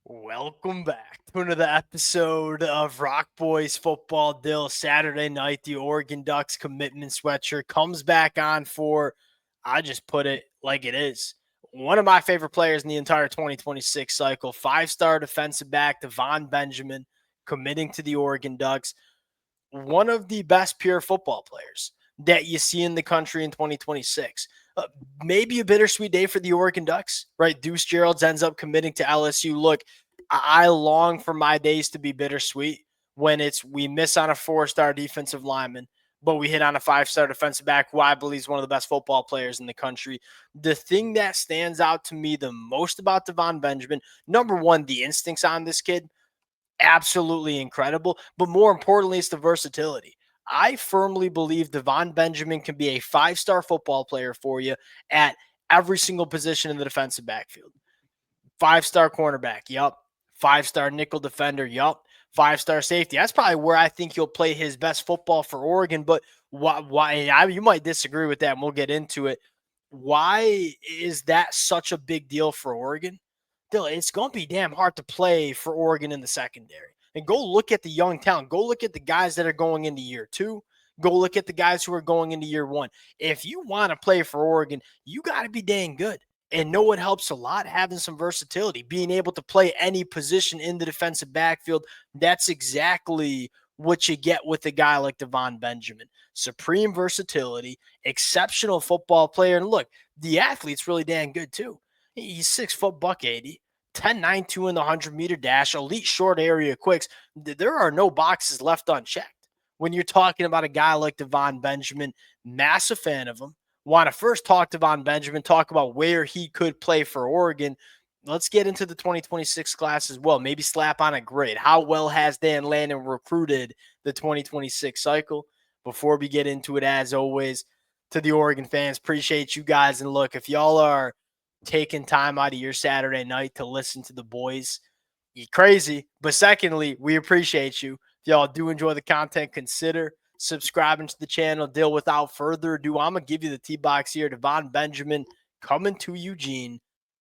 Welcome back to another episode of Rock Boys Football Dill. Saturday night, the Oregon Ducks commitment sweatshirt comes back on for, I just put it like it is, one of my favorite players in the entire 2026 cycle. Five-star defensive back, Devon Benjamin, committing to the Oregon Ducks. One of the best pure football players that you see in the country in 2026. Maybe a bittersweet day for the Oregon Ducks, right? Deuce Geralds ends up committing to LSU. Look, I long for my days to be bittersweet when we miss on a four-star defensive lineman, but we hit on a five-star defensive back who I believe is one of the best football players in the country. The thing that stands out to me the most about Devon Benjamin, number one, the instincts on this kid, absolutely incredible, but more importantly, it's the versatility. I firmly believe Devon Benjamin can be a five-star football player for you at every single position in the defensive backfield. Five-star cornerback, yup. Five-star nickel defender, yup. Five-star safety. That's probably where I think he'll play his best football for Oregon, but you might disagree with that, and we'll get into it. Why is that such a big deal for Oregon? It's going to be damn hard to play for Oregon in the secondary. And go look at the young talent. Go look at the guys that are going into year two. Go look at the guys who are going into year one. If you want to play for Oregon, you got to be dang good. And know what helps a lot? Having some versatility, being able to play any position in the defensive backfield. That's exactly what you get with a guy like Devon Benjamin. Supreme versatility, exceptional football player. And look, the athlete's really dang good too. He's 6 foot buck 80, 10.92 in the 100-meter dash, elite short area quicks. There are no boxes left unchecked. When you're talking about a guy like Devon Benjamin, massive fan of him. Want to first talk to Devon Benjamin, talk about where he could play for Oregon. Let's get into the 2026 class as well. Maybe slap on a grade. How well has Dan Lanning recruited the 2026 cycle? Before we get into it, as always, to the Oregon fans, appreciate you guys. And look, if y'all are taking time out of your Saturday night to listen to the boys, you're crazy. But secondly, we appreciate you. If y'all do enjoy the content, consider subscribing to the channel. Dill, without further ado, I'm going to give you the T-box here. Devon Benjamin coming to Eugene.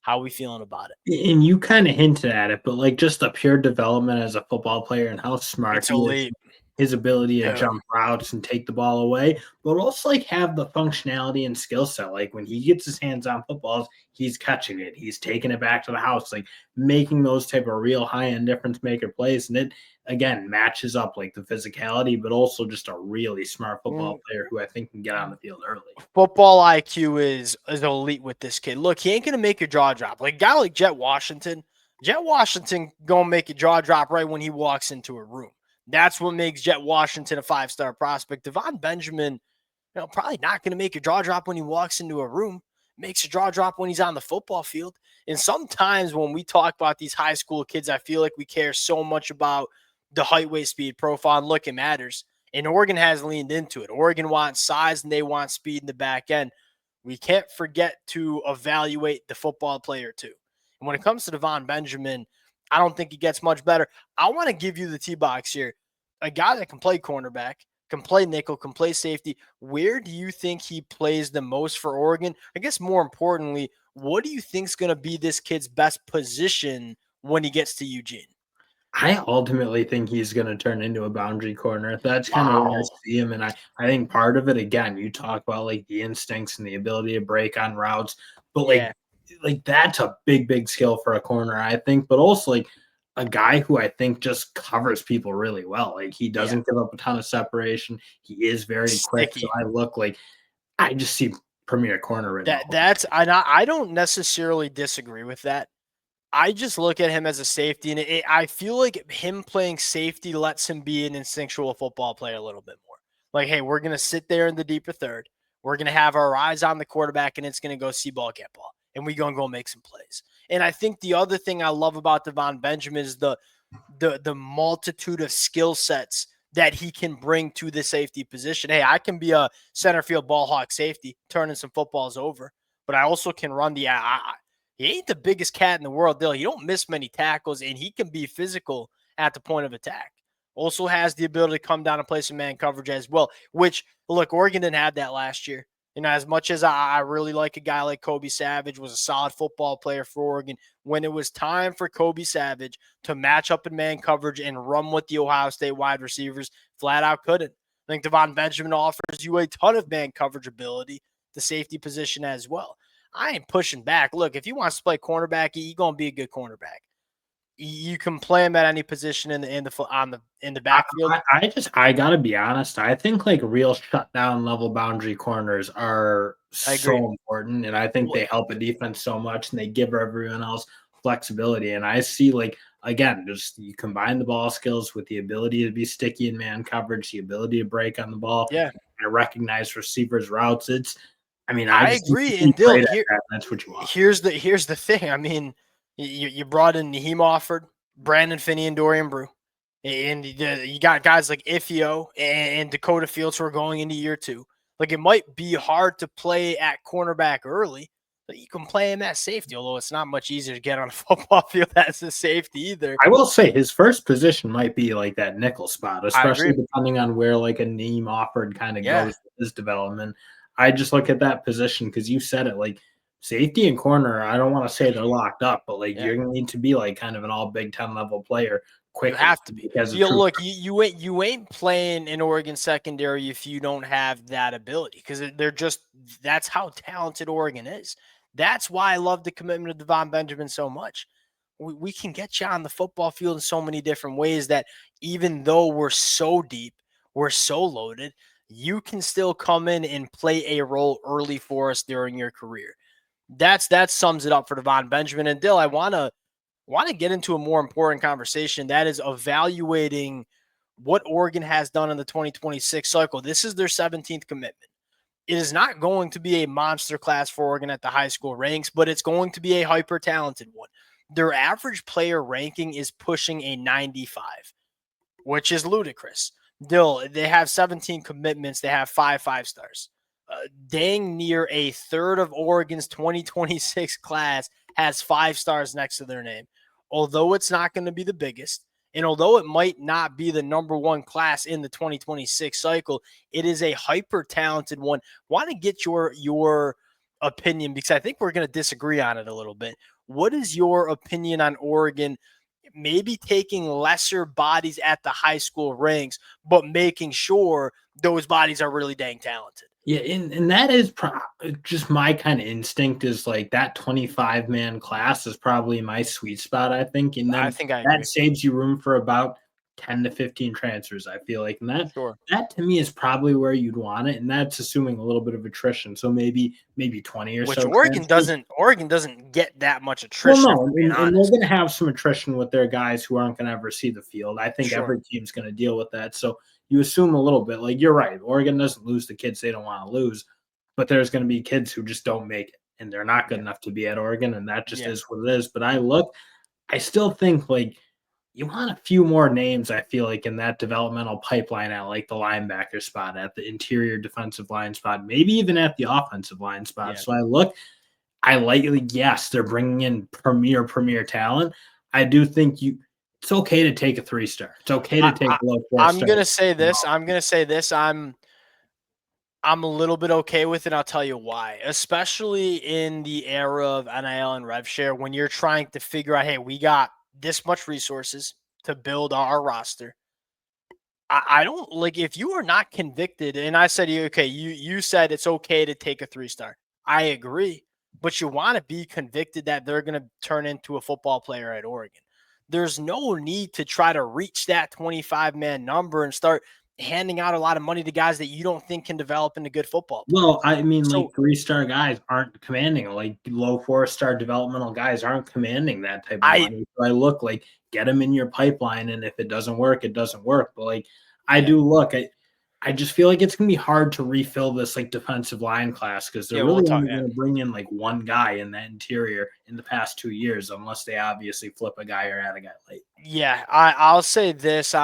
How are we feeling about it? And you kind of hinted at it, but like just a pure development as a football player and how smart It's he is, elite. his ability to Dude. jump routes and take the ball away, but also like have the functionality and skill set. Like when he gets his hands on footballs, he's catching it, he's taking it back to the house, like making those type of real high end difference maker plays. And it again matches up like the physicality, but also just a really smart football player who I think can get on the field early. Football IQ is elite with this kid. Look, he ain't going to make your jaw drop. Like a guy like Jet Washington going to make your jaw drop right when he walks into a room. That's what makes Jet Washington a five-star prospect. Devon Benjamin, probably not going to make your jaw drop when he walks into a room. Makes your jaw drop when he's on the football field. And sometimes when we talk about these high school kids, I feel like we care so much about the height, weight, speed profile. And look, it matters. And Oregon has leaned into it. Oregon wants size and they want speed in the back end. We can't forget to evaluate the football player too. And when it comes to Devon Benjamin, I don't think he gets much better. I want to give you the T-box here. A guy that can play cornerback, can play nickel, can play safety. Where do you think he plays the most for Oregon? I guess more importantly, what do you think is going to be this kid's best position when he gets to Eugene? I ultimately think he's going to turn into a boundary corner. That's kind of where I Wow. see him. And I think part of it, again, you talk about like the instincts and the ability to break on routes, but Yeah. like that's a big, big skill for a corner, I think, but also like a guy who I think just covers people really well. Like he Yeah. doesn't give up a ton of separation. He is very quick. So Sticky. I just see premier corner written all over. I don't necessarily disagree with that. I just look at him as a safety, and I feel like him playing safety lets him be an instinctual football player a little bit more. Like, hey, we're going to sit there in the deeper third. We're going to have our eyes on the quarterback, and it's going to go see ball, get ball. And we're going to go make some plays. And I think the other thing I love about Devon Benjamin is the multitude of skill sets that he can bring to the safety position. Hey, I can be a center field ball hawk safety, turning some footballs over, but I also can run he ain't the biggest cat in the world, Dill. He don't miss many tackles, and he can be physical at the point of attack. Also has the ability to come down and play some man coverage as well, which, look, Oregon didn't have that last year. As much as I really like a guy like Kobe Savage, was a solid football player for Oregon, when it was time for Kobe Savage to match up in man coverage and run with the Ohio State wide receivers, flat out couldn't. I think Devon Benjamin offers you a ton of man coverage ability, the safety position as well. I ain't pushing back. Look, if he wants to play cornerback, he's going to be a good cornerback. You can play him at any position in the backfield. I gotta be honest. I think like real shutdown level boundary corners are I agree. so important, and I think they help a defense so much, and they give everyone else flexibility. And I see like again, just you combine the ball skills with the ability to be sticky in man coverage, the ability to break on the ball, Yeah, and recognize receivers' routes. I mean, I I just think agree. to be And Dill, great at that. That's what you want. here's the thing. I mean, you brought in Naheem Offord, Brandon Finney, and Dorian Brew, and you got guys like Ifio and Dakota Fields who are going into year 2. Like, it might be hard to play at cornerback early, but you can play him at safety. Although it's not much easier to get on a football field as a safety either. I will say his first position might be like that nickel spot, I especially agree. depending on where like a Neem offered kind of Yeah, goes with his development. I just look at that position because you said it like safety and corner. I don't want to say they're locked up, but like yeah. you're gonna need to be like kind of an all Big Ten level player You quickly have to be. because of You true. look, you ain't playing in Oregon secondary if you don't have that ability, because they're just, that's how talented Oregon is. That's why I love the commitment of Devon Benjamin so much. We can get you on the football field in so many different ways that even though we're so deep, we're so loaded, you can still come in and play a role early for us during your career. That sums it up for Devon Benjamin. And Dill, I want to get into a more important conversation, that is evaluating what Oregon has done in the 2026 cycle. This is their 17th commitment. It is not going to be a monster class for Oregon at the high school ranks, but it's going to be a hyper talented one. Their average player ranking is pushing a 95, which is ludicrous. Dill, they have 17 commitments. They have 5 5 stars. Dang near a third of Oregon's 2026 class has 5 stars next to their name. Although it's not going to be the biggest, and although it might not be the number one class in the 2026 cycle, it is a hyper talented one. Want to get your opinion, because I think we're going to disagree on it a little bit. What is your opinion on Oregon maybe taking lesser bodies at the high school ranks, but making sure those bodies are really dang talented? Yeah, and that is just my kind of instinct is like that 25-man class is probably my sweet spot, I think. And I then think I that agree. saves you room for about 10 to 15 transfers, I feel like. And Sure. that to me is probably where you'd want it. And that's assuming a little bit of attrition. So maybe 20 or Which so transfers. Oregon doesn't get that much Well, attrition, if no, we're being and they're honest. going to have some attrition with their guys who aren't going to ever see the field. I think Sure. every team's going to deal with that. So you assume a little bit. Like you're right, Oregon doesn't lose the kids they don't want to lose, but there's going to be kids who just don't make it, and they're not good Yeah. enough to be at Oregon, and that just Yeah. is what it is. But I still think like you want a few more names. I feel like in that developmental pipeline at like the linebacker spot, at the interior defensive line spot, maybe even at the offensive line spot. Yeah. So I like, yes, they're bringing in premier talent. I do think it's okay to take a 3-star. It's okay to I, take I a low 4 I'm star. gonna say this. I'm a little bit okay with it. I'll tell you why. Especially in the era of NIL and rev share, when you're trying to figure out, hey, we got this much resources to build our roster. I don't like, if you are not convicted, and I said, okay, you said it's okay to take a 3-star. I agree, but you want to be convicted that they're going to turn into a football player at Oregon. There's no need to try to reach that 25-man number and start handing out a lot of money to guys that you don't think can develop into good football Well, players. I mean, So like 3-star guys aren't commanding, like low 4-star developmental guys aren't commanding that type of I money. So I look like get them in your pipeline, and if it doesn't work, it doesn't work. But like I yeah, do look, I just feel like it's gonna be hard to refill this like defensive line class because they're yeah, we'll really talk. only Yeah, gonna bring in like one guy in that interior in the past 2 years, unless they obviously flip a guy or add a guy late. yeah. I'll say this.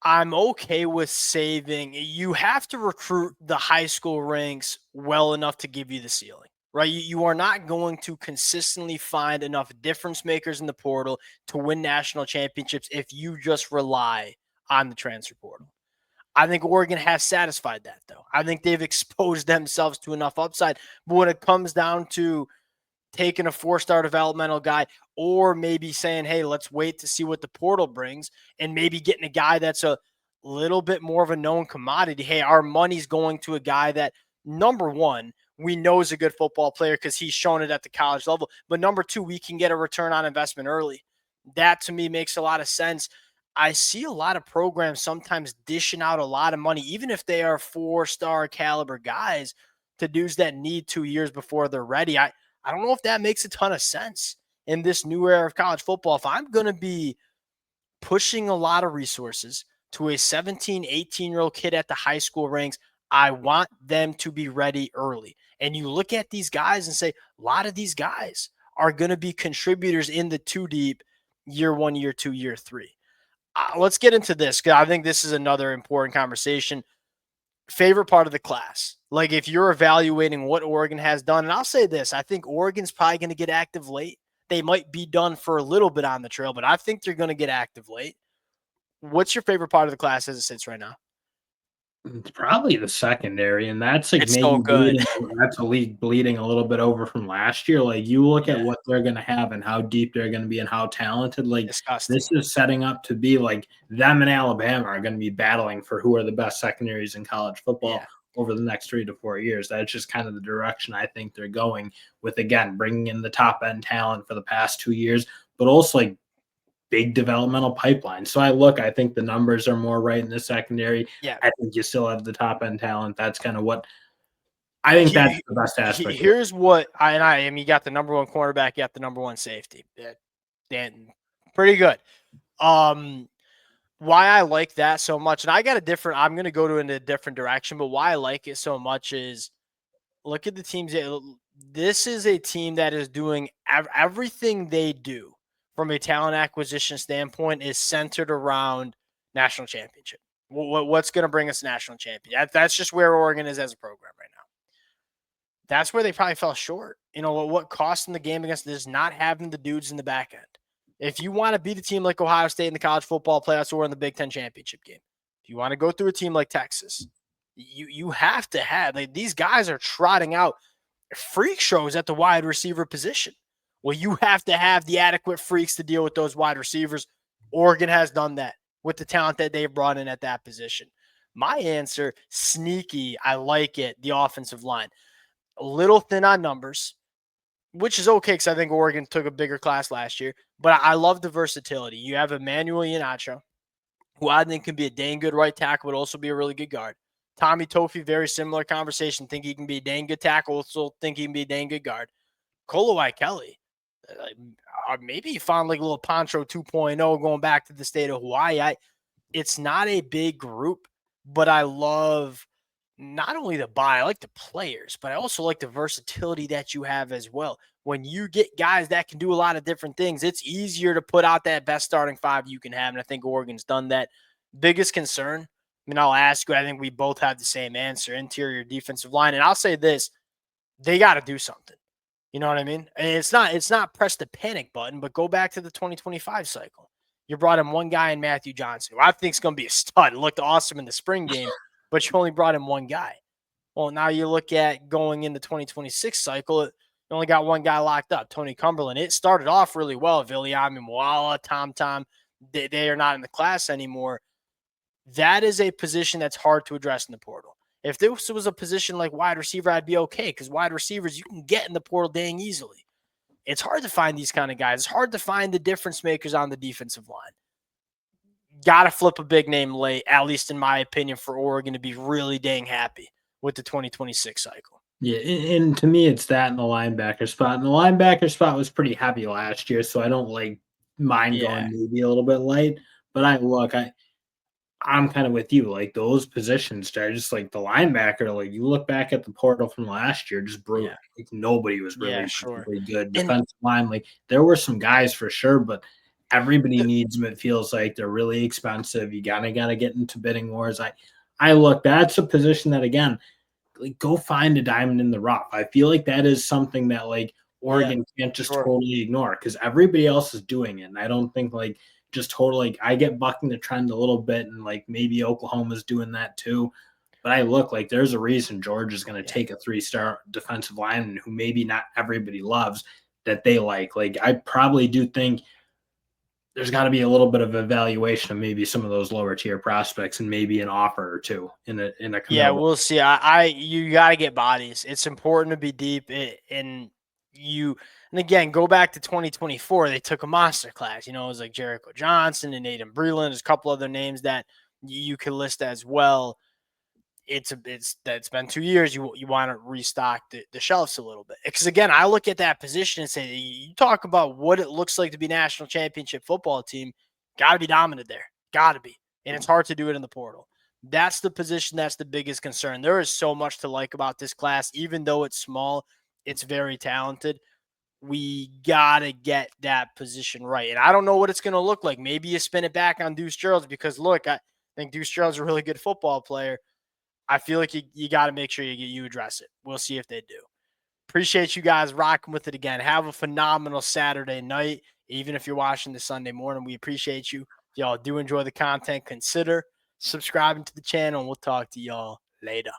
I'm okay with saving. You have to recruit the high school ranks well enough to give you the ceiling, right? You are not going to consistently find enough difference makers in the portal to win national championships if you just rely on the transfer portal. I think Oregon has satisfied that, though. I think they've exposed themselves to enough upside. But when it comes down to taking a 4-star developmental guy, or maybe saying, hey, let's wait to see what the portal brings, and maybe getting a guy that's a little bit more of a known commodity. Hey, our money's going to a guy that, number one, we know is a good football player because he's shown it at the college level. But number two, we can get a return on investment early. That to me makes a lot of sense. I see a lot of programs sometimes dishing out a lot of money, even if they are 4-star caliber guys, to dudes that need 2 years before they're ready. I don't know if that makes a ton of sense in this new era of college football. If I'm going to be pushing a lot of resources to a 17, 18-year-old kid at the high school ranks, I want them to be ready early. And you look at these guys and say, a lot of these guys are going to be contributors in the 2 deep year 1, year 2, year 3. Let's get into this, because I think this is another important conversation. Favorite part of the class, like if you're evaluating what Oregon has done, and I'll say this, I think Oregon's probably going to get active late. They might be done for a little bit on the trail, but I think they're going to get active late. What's your favorite part of the class as it sits right now? It's probably the secondary, and that's like It's so maybe good. that's a league bleeding a little bit over from last year. Like you look at Yeah, what they're going to have and how deep they're going to be and how talented. Like disgusting. this is setting up to be like them and Alabama are going to be battling for who are the best secondaries in college football Yeah, over the next 3 to 4 years. That's just kind of the direction I think they're going with. Again, bringing in the top end talent for the past 2 years, but also like big developmental pipeline. So I think the numbers are more right in the secondary. yeah. I think you still have the top end talent. That's kind of what I think that's the best aspect of it. Here's what I mean, you got the number one cornerback, you got the number one safety. Dan, pretty good. Um, why I like that so much, and I'm going to go in a different direction, but why I like it so much is look at the teams. This is a team that is doing everything they do from a talent acquisition standpoint is centered around national championship. What's going to bring us national champion? That's just where Oregon is as a program right now. That's where they probably fell short. You know, what cost them the game against is not having the dudes in the back end. If you want to beat a team like Ohio State in the college football playoffs or in the Big Ten championship game, if you want to go through a team like Texas, you have to have, like, these guys are trotting out freak shows at the wide receiver position. Well, you have to have the adequate freaks to deal with those wide receivers. Oregon has done that with the talent that they've brought in at that position. My answer, sneaky, I like it, the offensive line. A little thin on numbers, which is okay because I think Oregon took a bigger class last year. But I love the versatility. You have Emmanuel Iheanacho, who I think can be a dang good right tackle, but also be a really good guard. Tommy Tofi, very similar conversation. Think he can be a dang good tackle, also think he can be a dang good guard. Kolawai Kelly, maybe he found like a little Poncho 2.0 going back to the state of Hawaii. It's not a big group, but I love not only the buy, I like the players, but I also like the versatility that you have as well. When you get guys that can do a lot of different things, it's easier to put out that best starting 5 you can have. And I think Oregon's done that. Biggest concern, I mean, I'll ask you, I think we both have the same answer, interior defensive line. And I'll say this, they got to do something. You know what I mean? And it's not press the panic button, but go back to the 2025 cycle. You brought in one guy in Matthew Johnson, who I think is going to be a stud. It looked awesome in the spring game, but you only brought in one guy. Well, now you look at going in the 2026 cycle, you only got one guy locked up, Tony Cumberland. It started off really well. Viliami Moala, Tom, they are not in the class anymore. That is a position that's hard to address in the portal. If this was a position like wide receiver, I'd be okay because wide receivers you can get in the portal dang easily. It's hard to find these kind of guys. It's hard to find the difference makers on the defensive line. Got to flip a big name late, at least in my opinion, for Oregon to be really dang happy with the 2026 cycle. Yeah, and to me, it's that in the linebacker spot. And the linebacker spot was pretty heavy last year, so I don't like mind Yeah, going maybe a little bit light. But I'm kind of with you. Like those positions are just like the linebacker. Like you look back at the portal from last year, just brutal. yeah, Like nobody was yeah, really sure. particularly good. And Defensive line, like there were some guys for sure, but everybody needs them. It feels like they're really expensive. You gotta get into bidding wars. I look. That's a position that again, like go find a diamond in the rough. I feel like that is something that like Oregon can't just sure. totally ignore because everybody else is doing it. And I don't think like just totally like I get bucking the trend a little bit and like maybe Oklahoma's doing that too. But I look like there's a reason Georgia's going to take a 3-star defensive lineman who maybe not everybody loves that they like. Like I probably do think there's got to be a little bit of evaluation of maybe some of those lower tier prospects and maybe an offer or two in a Yeah, Camille. we'll see. You got to get bodies. It's important to be deep and again, go back to 2024. They took a monster class. It was like Jericho Johnson and Aiden Breland. There's a couple other names that you can list as well. It's been 2 years. You want to restock the shelves a little bit because again, I look at that position and say you talk about what it looks like to be national championship football team. Got to be dominant there. Got to be, and it's hard to do it in the portal. That's the position that's the biggest concern. There is so much to like about this class, even though it's small. It's very talented. We gotta get that position right, and I don't know what it's going to look like. Maybe you spin it back on Deuce Gerald because look, I think Deuce Gerald's a really good football player. I feel like you got to make sure you address it. We'll see if they do. Appreciate you guys rocking with it again. Have a phenomenal Saturday night, even if you're watching this Sunday morning. We appreciate you. If y'all do enjoy the content, consider subscribing to the channel, and we'll talk to y'all later.